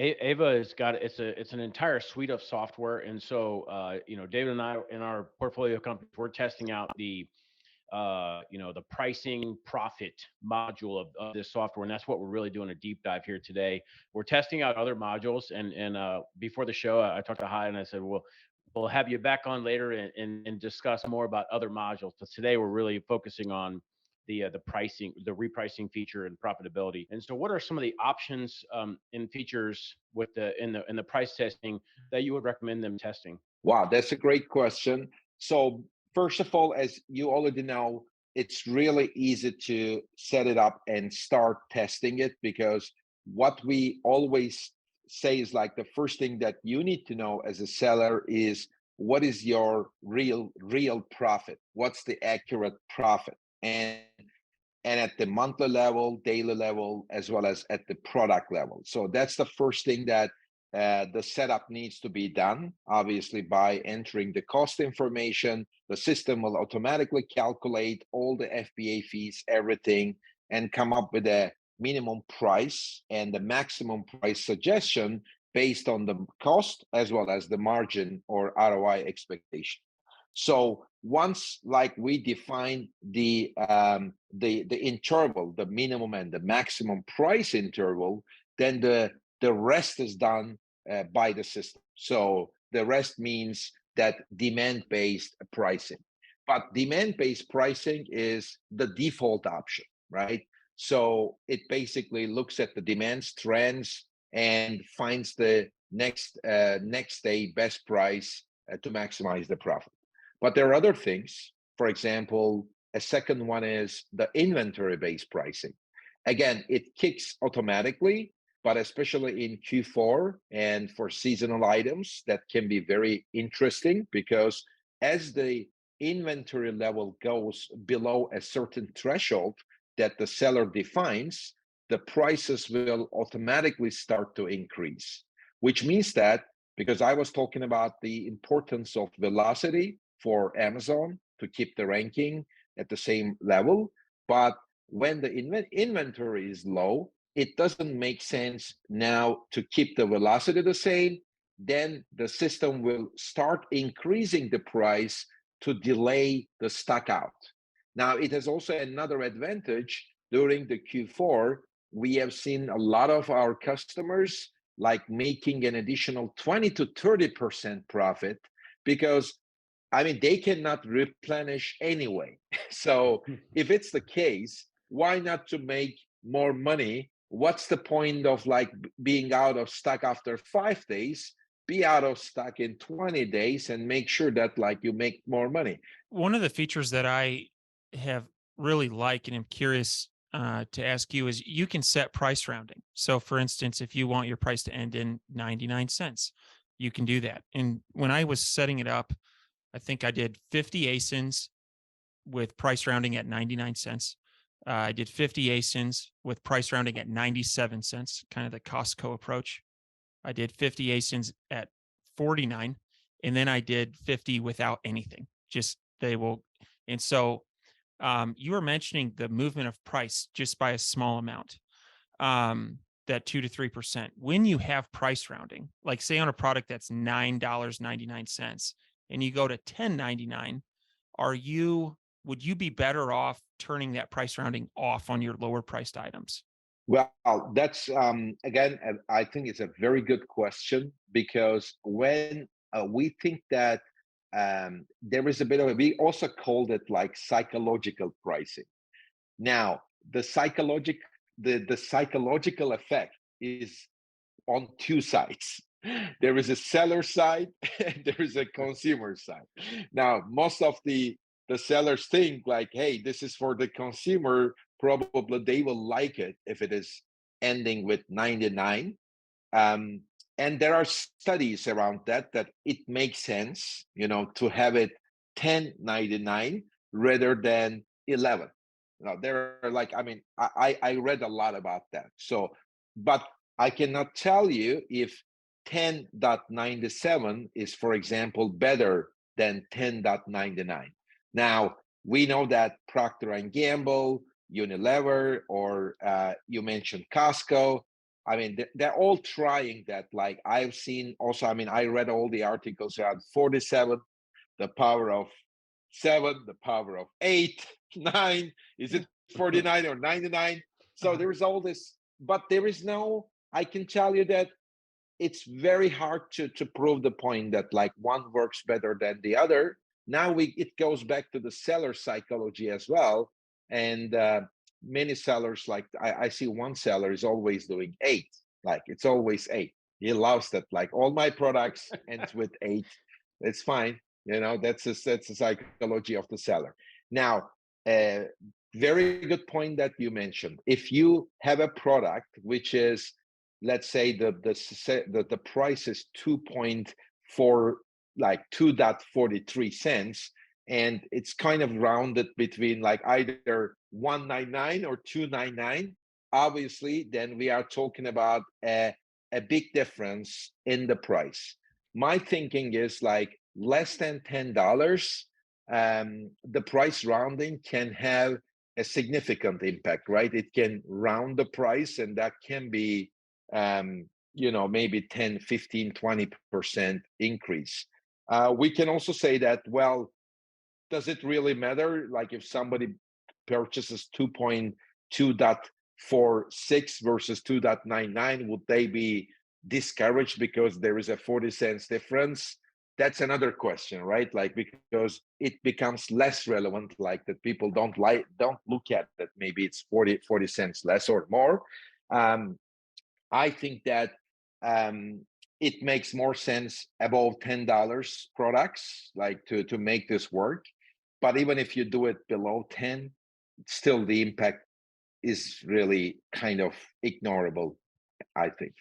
Ava has got it's an entire suite of software, and so David and I in our portfolio companies we're testing out the pricing profit module of this software, and that's what we're really doing a deep dive here today. We're testing out other modules, and before the show, I talked to Hai and I said, well, we'll have you back on later and discuss more about other modules. But today we're really focusing on the pricing, the repricing feature, and profitability. And so, what are some of the options and features with the price testing that you would recommend them testing? Wow, that's a great question. So, first of all, as you already know, it's really easy to set it up and start testing it, because what we always say is like the first thing that you need to know as a seller is what is your real profit? What's the accurate profit? And at the monthly level, daily level, as well as at the product level. So that's the first thing that the setup needs to be done. Obviously, by entering the cost information, the system will automatically calculate all the FBA fees, everything, and come up with a minimum price and the maximum price suggestion based on the cost as well as the margin or ROI expectation. So once like we define the interval, the minimum and the maximum price interval, then the rest is done by the system. So the rest means that demand-based pricing. But demand-based pricing is the default option, right? So it basically looks at the demand trends and finds the next day best price to maximize the profit. But there are other things. For example, a second one is the inventory-based pricing. Again, it kicks automatically, but especially in Q4 and for seasonal items, that can be very interesting, because as the inventory level goes below a certain threshold that the seller defines, the prices will automatically start to increase, which means that, because I was talking about the importance of velocity for Amazon to keep the ranking at the same level, but when the inventory is low, it doesn't make sense now to keep the velocity the same. Then the system will start increasing the price to delay the stock out. Now, it has also another advantage. During the Q4, we have seen a lot of our customers like making an additional 20 to 30% profit, because I mean, they cannot replenish anyway. So if it's the case, why not to make more money? What's the point of like being out of stock after 5 days? Be out of stock in 20 days and make sure that like you make more money. One of the features that I have really like and am curious to ask you is you can set price rounding. So, for instance, if you want your price to end in 99 cents, you can do that. And when I was setting it up, I think I did 50 ASINs with price rounding at 99 cents. I did 50 ASINs with price rounding at 97 cents, kind of the Costco approach. I did 50 ASINs at 49, and then I did 50 without anything. Just they will. And so you were mentioning the movement of price just by a small amount, that 2 to 3%. When you have price rounding, like say on a product that's $9.99, and you go to 10.99, would you be better off turning that price rounding off on your lower priced items? Well, that's again, I think it's a very good question, because when we think that there is a bit of we also called it like psychological pricing. Now, the psychological effect is on two sides. There is a seller side and there is a consumer side. Now, most of the sellers think like, hey, this is for the consumer. Probably they will like it if it is ending with 99. And there are studies around that it makes sense, to have it 10.99 rather than 11. Now, there are like, I mean, I read a lot about that. So, but I cannot tell you if 10.97 is, for example, better than 10.99. Now, we know that Procter and Gamble, Unilever, or you mentioned Costco, I mean, they're all trying that. Like I've seen also, I mean, I read all the articles around 47, the power of 7, the power of 8, 9. Is it 49 or 99? So there's all this, but there is no, I can tell you that it's very hard to prove the point that like one works better than the other. Now it goes back to the seller psychology as well. And many sellers, like I see one seller is always doing 8, like it's always 8. He loves that, like all my products ends with 8. It's fine, that's the psychology of the seller. Now, very good point that you mentioned. If you have a product which is, let's say the price is 2.4, like 2.43 cents, and it's kind of rounded between like either 1.99 or 2.99, obviously then we are talking about a big difference in the price. My thinking is like less than $10, the price rounding can have a significant impact, right? It can round the price, and that can be maybe 10, 15, 20% increase. We can also say that, well, does it really matter? Like if somebody purchases 2.2.46 versus 2.99, would they be discouraged because there is a 40 cents difference? That's another question, right? Like, because it becomes less relevant, like that people don't look at that. Maybe it's 40 cents less or more. I think that it makes more sense above $10 products, like to make this work. But even if you do it below 10, still the impact is really kind of ignorable, I think.